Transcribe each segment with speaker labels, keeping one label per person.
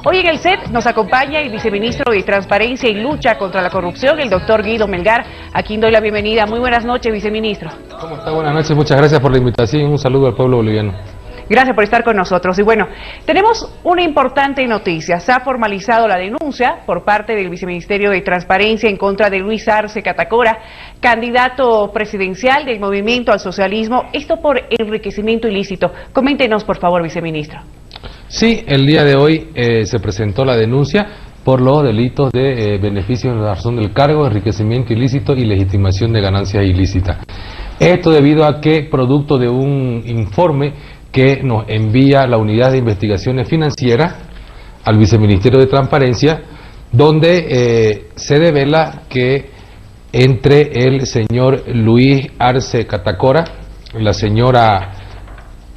Speaker 1: Hoy en el set nos acompaña el viceministro de Transparencia y Lucha contra la Corrupción, el doctor Guido Melgar, a quien doy la bienvenida. Muy buenas noches, viceministro.
Speaker 2: ¿Cómo está? Buenas noches, muchas gracias por la invitación y un saludo al pueblo boliviano.
Speaker 1: Gracias por estar con nosotros. Y bueno, tenemos una importante noticia. Se ha formalizado la denuncia por parte del Viceministerio de Transparencia en contra de Luis Arce Catacora, candidato presidencial del Movimiento al Socialismo, esto por enriquecimiento ilícito. Coméntenos, por favor, viceministro.
Speaker 2: Sí, el día de hoy se presentó la denuncia por los delitos de beneficio en razón del cargo, enriquecimiento ilícito y legitimación de ganancias ilícitas. Esto debido a que, producto de un informe que nos envía la Unidad de Investigaciones Financieras al Viceministerio de Transparencia, donde se devela que entre el señor Luis Arce Catacora, la señora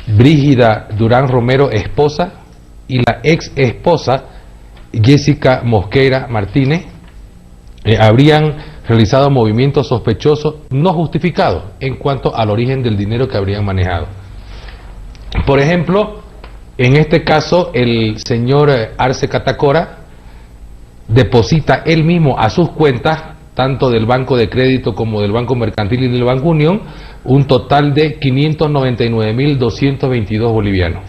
Speaker 2: Brígida Durán Romero, esposa, y la ex esposa Jessica Mosqueira Martínez, habrían realizado movimientos sospechosos no justificados en cuanto al origen del dinero que habrían manejado. Por ejemplo, en este caso, el señor Arce Catacora deposita él mismo a sus cuentas, tanto del Banco de Crédito como del Banco Mercantil y del Banco Unión, un total de 599.222 bolivianos.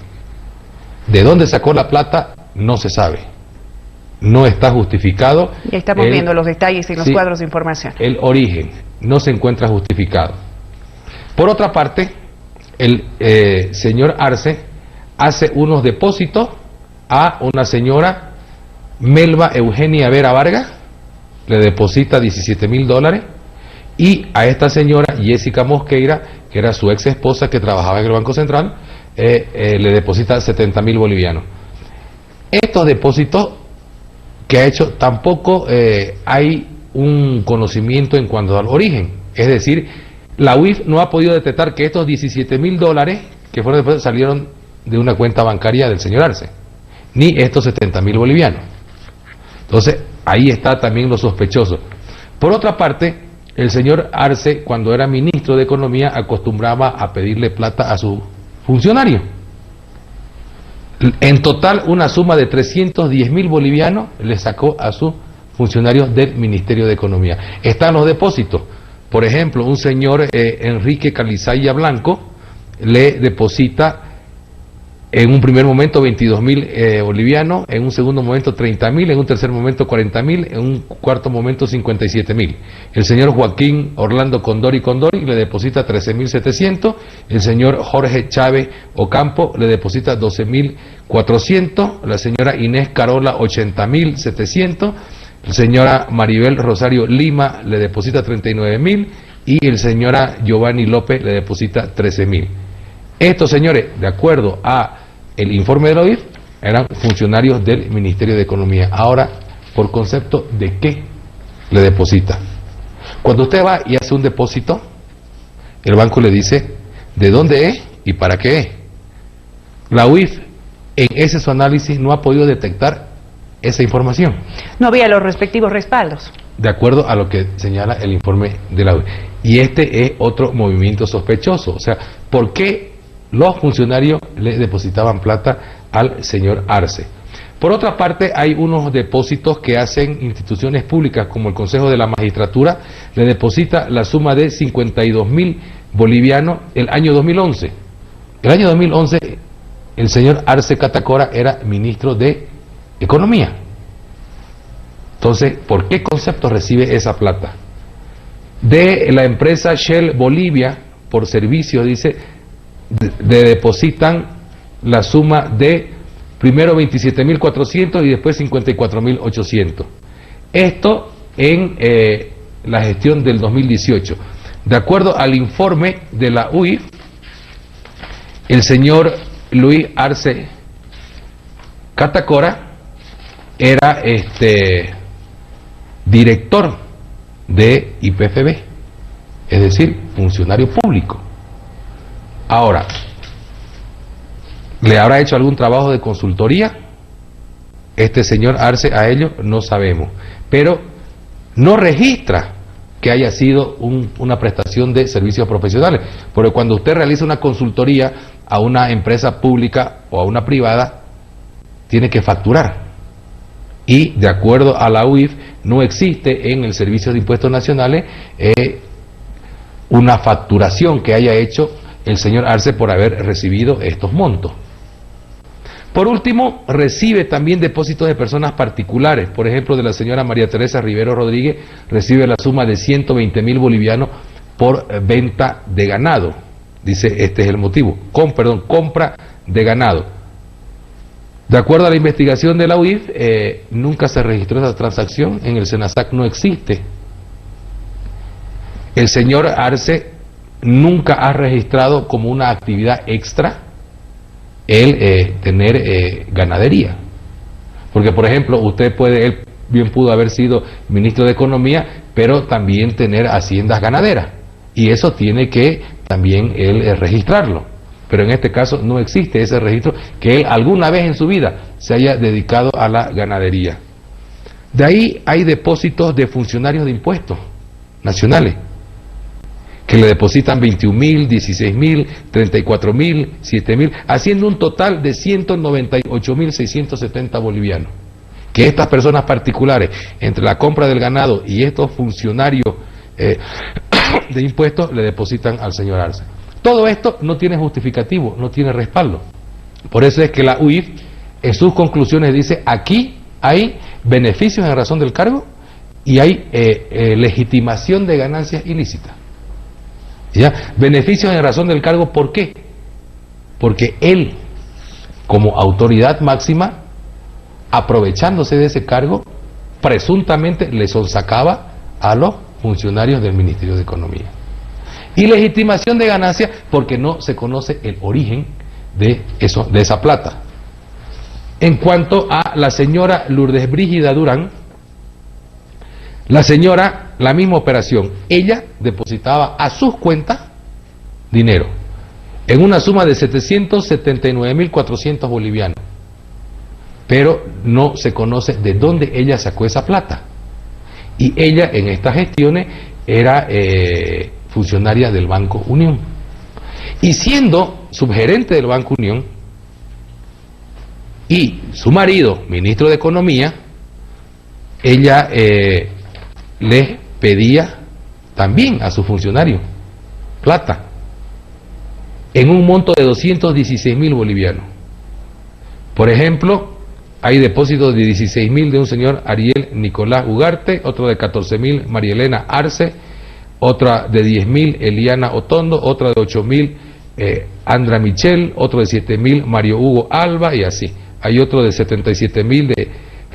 Speaker 2: ¿De dónde sacó la plata? No se sabe. No está justificado.
Speaker 1: Ya estamos viendo los detalles en los cuadros de información.
Speaker 2: El origen no se encuentra justificado. Por otra parte, el señor Arce hace unos depósitos a una señora Melba Eugenia Vera Vargas, le deposita $17.000, y a esta señora Jessica Mosqueira, que era su ex esposa que trabajaba en el Banco Central, le deposita 70.000 bolivianos. Estos depósitos que ha hecho tampoco hay un conocimiento en cuanto al origen, es decir, la UIF no ha podido detectar que estos $17.000 que fueron después salieron de una cuenta bancaria del señor Arce, ni estos 70.000 bolivianos. Entonces, ahí está también lo sospechoso. Por otra parte, el señor Arce, cuando era ministro de Economía, acostumbraba a pedirle plata a sus funcionarios. En total, una suma de 310.000 bolivianos le sacó a sus funcionarios del Ministerio de Economía. Están los depósitos. Por ejemplo, un señor Enrique Calizaya Blanco le deposita en un primer momento 22.000 bolivianos, en un segundo momento 30.000, en un tercer momento 40.000, en un cuarto momento 57.000. El señor Joaquín Orlando Condori le deposita 13.700, el señor Jorge Chávez Ocampo le deposita 12.400, la señora Inés Carola 80.700, la señora Maribel Rosario Lima le deposita 39.000 y el señora Giovanni López le deposita 13.000. Estos señores, de acuerdo a el informe de la OIF, eran funcionarios del Ministerio de Economía. Ahora, por concepto de qué le deposita. Cuando usted va y hace un depósito, el banco le dice de dónde es y para qué es. La UIF, en ese su análisis, no ha podido detectar esa información.
Speaker 1: No había los respectivos respaldos.
Speaker 2: De acuerdo a lo que señala el informe de la UIF. Y este es otro movimiento sospechoso. O sea, ¿por qué los funcionarios le depositaban plata al señor Arce? Por otra parte, hay unos depósitos que hacen instituciones públicas como el Consejo de la Magistratura, le deposita la suma de 52.000 bolivianos el año 2011. El año 2011, el señor Arce Catacora era ministro de Economía. Entonces, ¿por qué concepto recibe esa plata? De la empresa Shell Bolivia, por servicio, dice, le depositan la suma de primero 27.400 y después 54.800. Esto en la gestión del 2018. De acuerdo al informe de la UIF, el señor Luis Arce Catacora era director de IPFB, es decir, funcionario público. Ahora, ¿le habrá hecho algún trabajo de consultoría este señor Arce a ellos? No sabemos, pero no registra que haya sido una prestación de servicios profesionales, porque cuando usted realiza una consultoría a una empresa pública o a una privada, tiene que facturar. y de acuerdo a la UIF no existe en el Servicio de Impuestos Nacionales una facturación que haya hecho el señor Arce por haber recibido estos montos. Por último, recibe también depósitos de personas particulares. Por ejemplo, de la señora María Teresa Rivero Rodríguez, recibe la suma de 120.000 bolivianos por venta de ganado. Dice, este es el motivo. Compra de ganado. De acuerdo a la investigación de la UIF, nunca se registró esa transacción, en el SENASAC no existe. El señor Arce nunca ha registrado como una actividad extra el tener ganadería. Porque, por ejemplo, él bien pudo haber sido ministro de Economía, pero también tener haciendas ganaderas. Y eso tiene que también él registrarlo. Pero en este caso no existe ese registro que él alguna vez en su vida se haya dedicado a la ganadería. De ahí hay depósitos de funcionarios de impuestos nacionales, que le depositan 21.000, 16.000, 34.000, 7.000, haciendo un total de 198.670 bolivianos. Que estas personas particulares, entre la compra del ganado y estos funcionarios de impuestos, le depositan al señor Arce. Todo esto no tiene justificativo, no tiene respaldo. Por eso es que la UIF en sus conclusiones dice, aquí hay beneficios en razón del cargo y hay legitimación de ganancias ilícitas. ¿Ya? Beneficios en razón del cargo, ¿por qué? Porque él, como autoridad máxima, aprovechándose de ese cargo, presuntamente le sonsacaba a los funcionarios del Ministerio de Economía. Y legitimación de ganancias porque no se conoce el origen de esa plata. En cuanto a la señora Lourdes Brígida Durán, la señora, la misma operación, ella depositaba a sus cuentas dinero en una suma de 779.400 bolivianos, pero no se conoce de dónde ella sacó esa plata. Y ella en estas gestiones era funcionaria del Banco Unión. Y siendo subgerente del Banco Unión y su marido, ministro de Economía, ella les pedía también a sus funcionarios plata en un monto de 216.000 bolivianos. Por ejemplo, hay depósitos de 16.000 de un señor Ariel Nicolás Ugarte, otro de 14.000 María Elena Arce, otra de 10.000 Eliana Otondo, otra de 8.000 Andra Michel, otro de 7.000 Mario Hugo Alba, y así. Hay otro de 77.000 de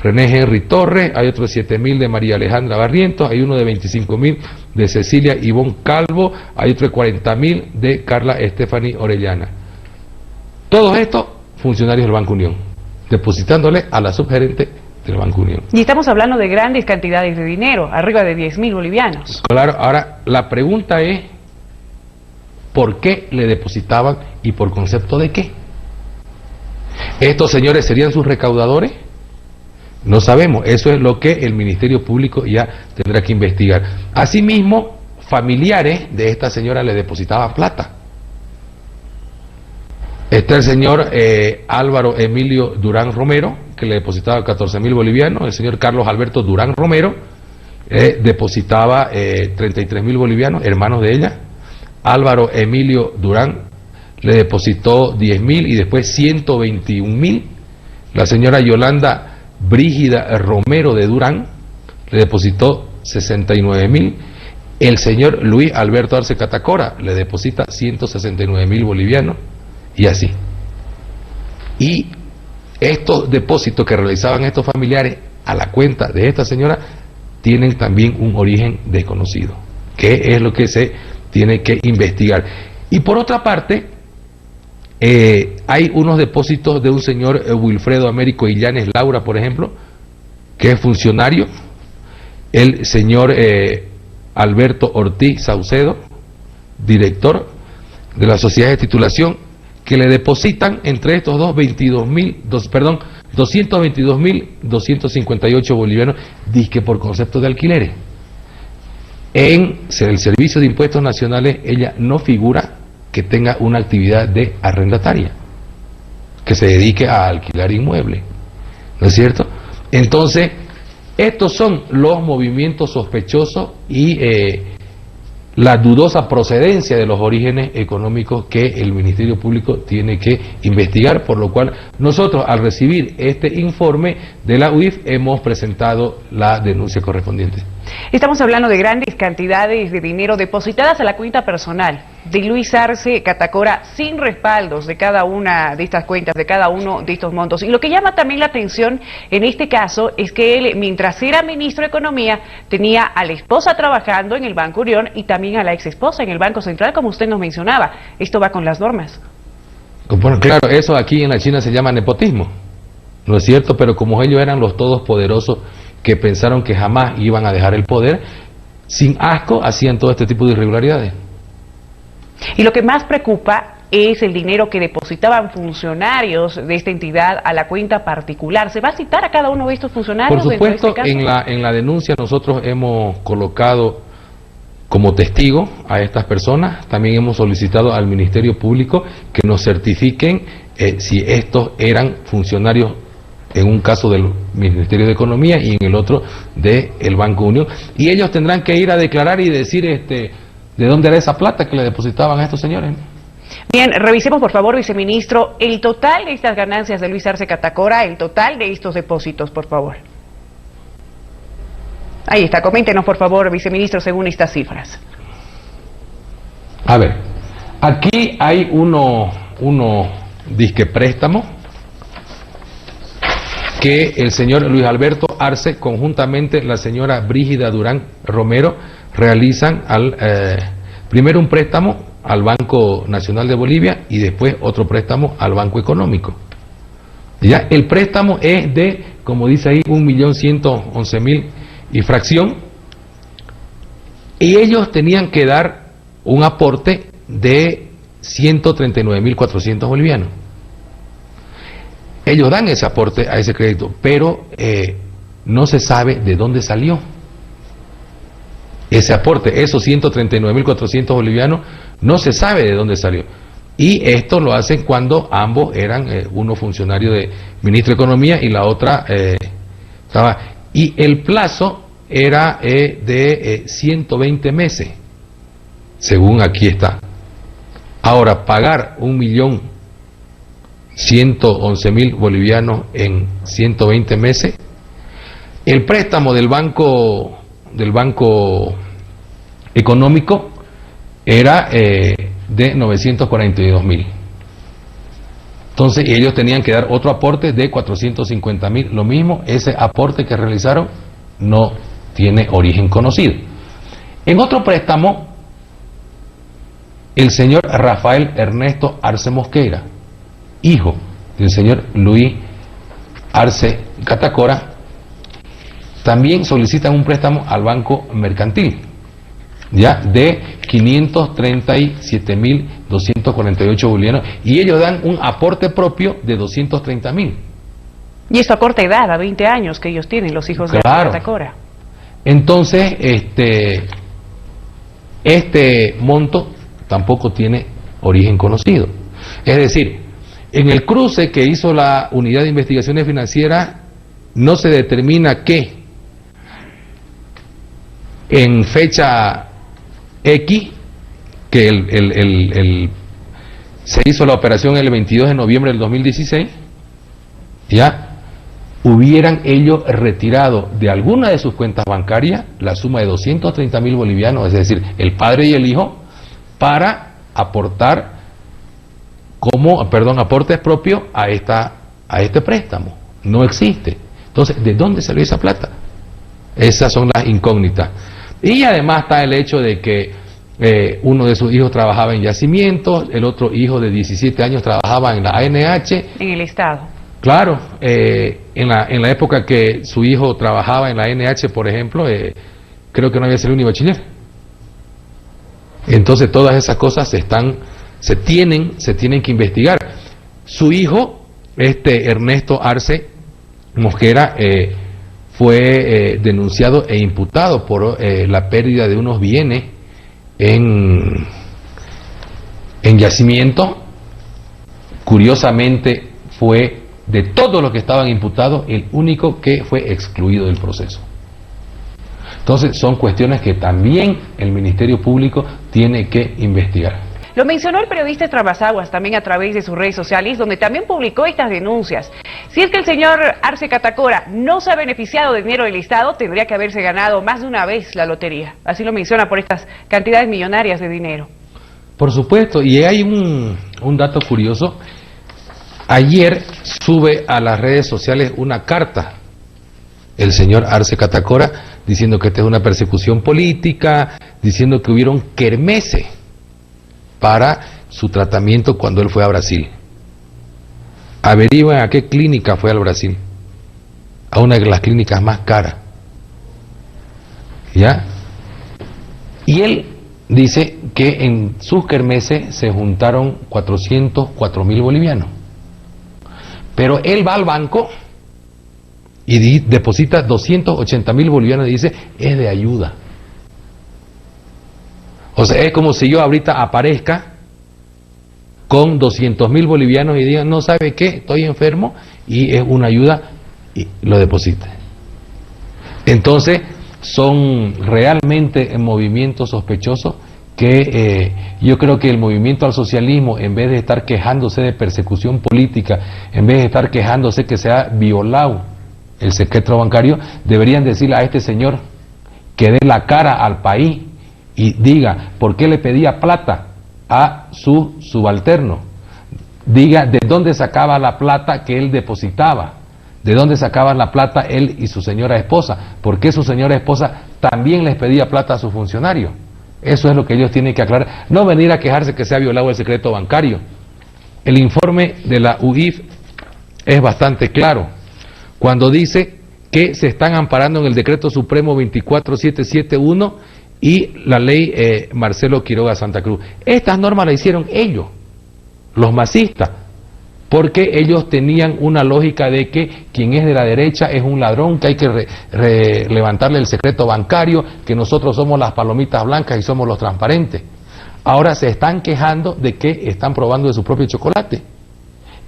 Speaker 2: René Henry Torres, hay otro de 7.000 de María Alejandra Barrientos, hay uno de 25.000 de Cecilia Ivonne Calvo, hay otro de 40.000 de Carla Estefany Orellana. Todos estos funcionarios del Banco Unión, depositándole a la subgerente del Banco Unión.
Speaker 1: Y estamos hablando de grandes cantidades de dinero, arriba de 10.000 bolivianos.
Speaker 2: Claro, ahora la pregunta es, ¿por qué le depositaban y por concepto de qué? ¿Estos señores serían sus recaudadores? No sabemos, eso es lo que el Ministerio Público ya tendrá que investigar. Asimismo, familiares de esta señora le depositaban plata. Está el señor Álvaro Emilio Durán Romero, que le depositaba 14.000 bolivianos. El señor Carlos Alberto Durán Romero depositaba 33.000 bolivianos, hermanos de ella. Álvaro Emilio Durán le depositó 10.000 y después 121.000. La señora Yolanda Brígida Romero de Durán le depositó 69.000. El señor Luis Alberto Arce Catacora le deposita 169.000 bolivianos, y así. Y estos depósitos que realizaban estos familiares a la cuenta de esta señora tienen también un origen desconocido, que es lo que se tiene que investigar. Y por otra parte, hay unos depósitos de un señor Wilfredo Américo Illanes Laura, por ejemplo, que es funcionario, el señor Alberto Ortiz Saucedo, director de la sociedad de titulación, que le depositan entre estos dos 222.258 bolivianos, disque por concepto de alquileres. En el Servicio de Impuestos Nacionales ella no figura que tenga una actividad de arrendataria, que se dedique a alquilar inmuebles, ¿no es cierto? Entonces, estos son los movimientos sospechosos y la dudosa procedencia de los orígenes económicos que el Ministerio Público tiene que investigar, por lo cual nosotros, al recibir este informe de la UIF, hemos presentado la denuncia correspondiente.
Speaker 1: Estamos hablando de grandes cantidades de dinero depositadas a la cuenta personal de Luis Arce Catacora sin respaldos de cada una de estas cuentas, de cada uno de estos montos. Y lo que llama también la atención en este caso es que él, mientras era ministro de Economía, tenía a la esposa trabajando en el Banco Unión y también a la ex esposa en el Banco Central, como usted nos mencionaba. Esto va con las normas.
Speaker 2: Bueno, claro, eso aquí en la China se llama nepotismo, ¿no es cierto? Pero como ellos eran los todopoderosos que pensaron que jamás iban a dejar el poder, sin asco hacían todo este tipo de irregularidades.
Speaker 1: Y lo que más preocupa es el dinero que depositaban funcionarios de esta entidad a la cuenta particular. ¿Se va a citar a cada uno de estos funcionarios?
Speaker 2: Por supuesto,
Speaker 1: de este caso?
Speaker 2: en la denuncia nosotros hemos colocado como testigo a estas personas. También hemos solicitado al Ministerio Público que nos certifiquen si estos eran funcionarios, en un caso del Ministerio de Economía y en el otro del Banco Unión, y ellos tendrán que ir a declarar y decir de dónde era esa plata que le depositaban a estos señores.
Speaker 1: Bien, revisemos por favor, viceministro, el total de estas ganancias de Luis Arce Catacora, el total de estos depósitos, por favor. Ahí está, coméntenos por favor, viceministro, según estas cifras.
Speaker 2: A ver, aquí hay uno disque préstamo que el señor Luis Alberto Arce, conjuntamente la señora Brígida Durán Romero, realizan primero un préstamo al Banco Nacional de Bolivia y después otro préstamo al Banco Económico. Ya, el préstamo es de, como dice ahí, 1.111.000 y fracción, y ellos tenían que dar un aporte de 139.400 bolivianos. Ellos dan ese aporte a ese crédito, pero no se sabe de dónde salió ese aporte. Esos 139.400 bolivianos no se sabe de dónde salió. Y esto lo hacen cuando ambos eran, uno funcionario de ministro de Economía y la otra estaba. Y el plazo era de 120 meses, según aquí está. Ahora, pagar 1.111.000 bolivianos en 120 meses. El préstamo del Banco Económico era de 942.000. Entonces ellos tenían que dar otro aporte de 450.000. Lo mismo, ese aporte que realizaron no tiene origen conocido. En otro préstamo, el señor Rafael Ernesto Arce Mosquera, hijo del señor Luis Arce Catacora, también solicitan un préstamo al Banco Mercantil, ya, de 537.248 bolivianos, y ellos dan un aporte propio de 230.000.
Speaker 1: Y esto a corta edad, a 20 años que ellos tienen, los hijos de Catacora.
Speaker 2: Entonces, este monto tampoco tiene origen conocido. Es decir, en el cruce que hizo la Unidad de Investigaciones Financieras, no se determina que en fecha X, que se hizo la operación el 22 de noviembre del 2016, ya hubieran ellos retirado de alguna de sus cuentas bancarias la suma de 230.000 bolivianos, es decir, el padre y el hijo, para aportar aportes propios a este préstamo. No existe. Entonces, ¿de dónde salió esa plata? Esas son las incógnitas. Y además está el hecho de que uno de sus hijos trabajaba en yacimientos, el otro hijo de 17 años trabajaba en la ANH. En
Speaker 1: el Estado.
Speaker 2: Claro, en la época que su hijo trabajaba en la ANH, por ejemplo, creo que no había salido ni bachiller. Entonces todas esas cosas se tienen que investigar. Su hijo, Ernesto Arce Mosquera, fue denunciado e imputado por la pérdida de unos bienes en yacimiento. Curiosamente fue de todos los que estaban imputados, el único que fue excluido del proceso. Entonces son cuestiones que también el Ministerio Público tiene que investigar.
Speaker 1: Lo mencionó el periodista Trabasaguas también a través de sus redes sociales, donde también publicó estas denuncias. Si es que el señor Arce Catacora no se ha beneficiado de dinero del Estado, tendría que haberse ganado más de una vez la lotería. Así lo menciona por estas cantidades millonarias de dinero.
Speaker 2: Por supuesto, y hay un dato curioso. Ayer sube a las redes sociales una carta el señor Arce Catacora diciendo que esta es una persecución política, diciendo que hubieron kermeses para su tratamiento cuando él fue a Brasil. Averigüen a qué clínica fue al Brasil, a una de las clínicas más caras, ¿ya? Y él dice que en sus kermeses se juntaron 404.000 bolivianos, pero él va al banco y deposita 280.000 bolivianos y dice, es de ayuda. O sea, es como si yo ahorita aparezca con 200.000 bolivianos y diga, no sabe qué, estoy enfermo, y es una ayuda, y lo deposite. Entonces, son realmente movimientos sospechosos que yo creo que el movimiento al socialismo, en vez de estar quejándose de persecución política, en vez de estar quejándose que se ha violado el secreto bancario, deberían decirle a este señor que dé la cara al país y diga por qué le pedía plata a su subalterno, diga de dónde sacaba la plata que él depositaba, de dónde sacaban la plata él y su señora esposa, por qué su señora esposa también les pedía plata a sus funcionarios. Eso es lo que ellos tienen que aclarar, no venir a quejarse que se ha violado el secreto bancario. El informe de la UIF es bastante claro cuando dice que se están amparando en el decreto supremo 24771 y la ley Marcelo Quiroga Santa Cruz. Estas normas las hicieron ellos, los masistas, porque ellos tenían una lógica de que quien es de la derecha es un ladrón, que hay que levantarle el secreto bancario, que nosotros somos las palomitas blancas y somos los transparentes. Ahora se están quejando de que están probando de su propio chocolate.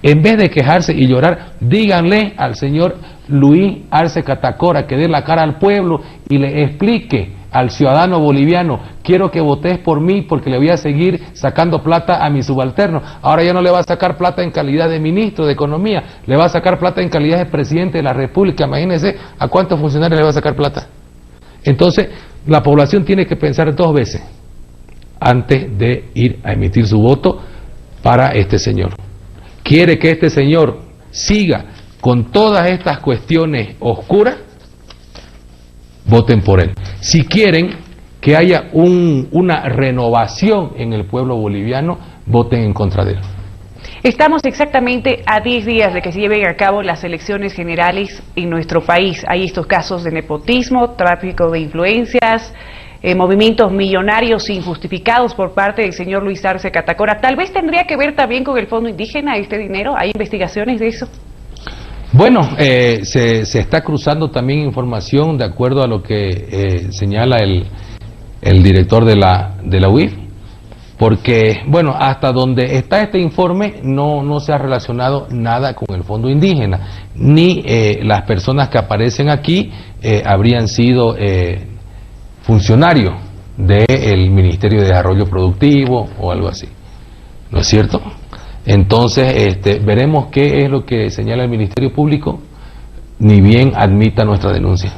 Speaker 2: En vez de quejarse y llorar, díganle al señor Luis Arce Catacora que dé la cara al pueblo y le explique al ciudadano boliviano, quiero que votes por mí porque le voy a seguir sacando plata a mi subalterno. Ahora ya no le va a sacar plata en calidad de ministro de Economía, le va a sacar plata en calidad de presidente de la República. Imagínense a cuántos funcionarios le va a sacar plata. Entonces, la población tiene que pensar 2 veces antes de ir a emitir su voto para este señor. Quiere que este señor siga con todas estas cuestiones oscuras, voten por él. Si quieren que haya una renovación en el pueblo boliviano, voten en contra de él.
Speaker 1: Estamos exactamente a 10 días de que se lleven a cabo las elecciones generales en nuestro país. Hay estos casos de nepotismo, tráfico de influencias, movimientos millonarios injustificados por parte del señor Luis Arce Catacora. Tal vez tendría que ver también con el fondo indígena este dinero. ¿Hay investigaciones de eso?
Speaker 2: Bueno, se está cruzando también información de acuerdo a lo que señala el director de la UIF, porque, bueno, hasta donde está este informe no se ha relacionado nada con el fondo indígena, ni las personas que aparecen aquí habrían sido funcionarios del Ministerio de Desarrollo Productivo o algo así, ¿no es cierto? Entonces, veremos qué es lo que señala el Ministerio Público, ni bien admita nuestra denuncia.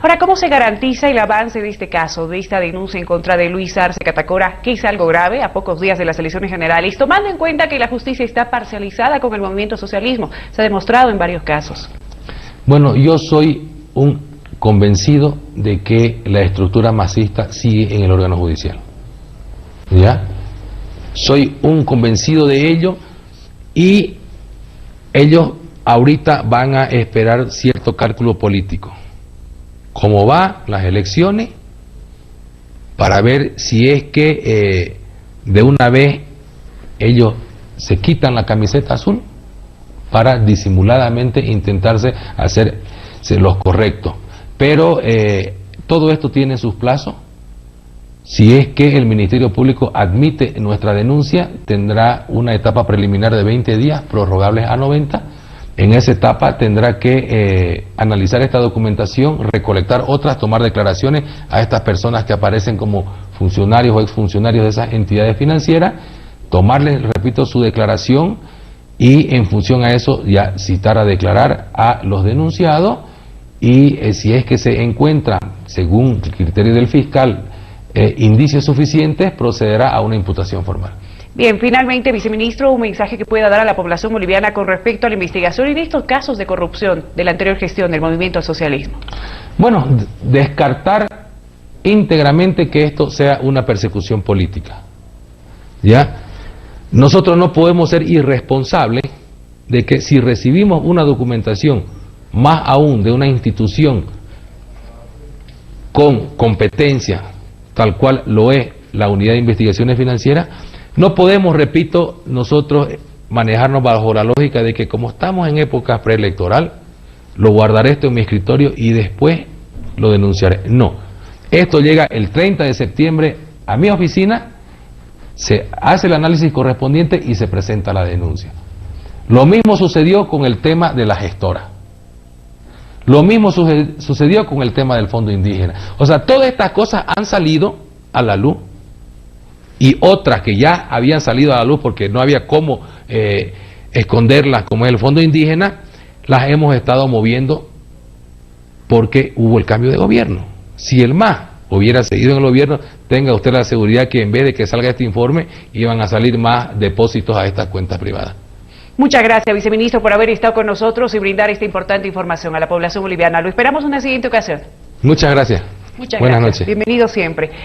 Speaker 1: Ahora, ¿cómo se garantiza el avance de este caso, de esta denuncia en contra de Luis Arce Catacora, que es algo grave a pocos días de las elecciones generales, tomando en cuenta que la justicia está parcializada con el movimiento socialismo? Se ha demostrado en varios casos.
Speaker 2: Bueno, yo soy un convencido de que la estructura masista sigue en el órgano judicial. ¿Ya? Soy un convencido de ello y ellos ahorita van a esperar cierto cálculo político. ¿Cómo va las elecciones? Para ver si es que de una vez ellos se quitan la camiseta azul para disimuladamente intentarse hacer los correctos. Pero todo esto tiene sus plazos. Si es que el Ministerio Público admite nuestra denuncia, tendrá una etapa preliminar de 20 días, prorrogables a 90, En esa etapa tendrá que analizar esta documentación, recolectar otras, tomar declaraciones a estas personas que aparecen como funcionarios o exfuncionarios de esas entidades financieras, tomarles, repito, su declaración y en función a eso ya citar a declarar a los denunciados y si es que se encuentran, según el criterio del fiscal, indicios suficientes, procederá a una imputación formal.
Speaker 1: Bien, finalmente, viceministro, un mensaje que pueda dar a la población boliviana con respecto a la investigación en estos casos de corrupción de la anterior gestión del movimiento al socialismo.
Speaker 2: Bueno, descartar íntegramente que esto sea una persecución política. ¿Ya? Nosotros no podemos ser irresponsables de que si recibimos una documentación, más aún de una institución con competencia, tal cual lo es la Unidad de Investigaciones Financieras, no podemos, repito, nosotros manejarnos bajo la lógica de que como estamos en época preelectoral, lo guardaré esto en mi escritorio y después lo denunciaré. No, esto llega el 30 de septiembre a mi oficina, se hace el análisis correspondiente y se presenta la denuncia. Lo mismo sucedió con el tema de la gestora. Lo mismo sucedió con el tema del fondo indígena. O sea, todas estas cosas han salido a la luz y otras que ya habían salido a la luz porque no había cómo esconderlas, como es el fondo indígena, las hemos estado moviendo porque hubo el cambio de gobierno. Si el MAS hubiera seguido en el gobierno, tenga usted la seguridad que en vez de que salga este informe, iban a salir más depósitos a estas cuentas privadas.
Speaker 1: Muchas gracias, viceministro, por haber estado con nosotros y brindar esta importante información a la población boliviana. Lo esperamos en una siguiente ocasión.
Speaker 2: Muchas gracias.
Speaker 1: Muchas
Speaker 2: Buenas
Speaker 1: gracias.
Speaker 2: noches.
Speaker 1: Bienvenido siempre.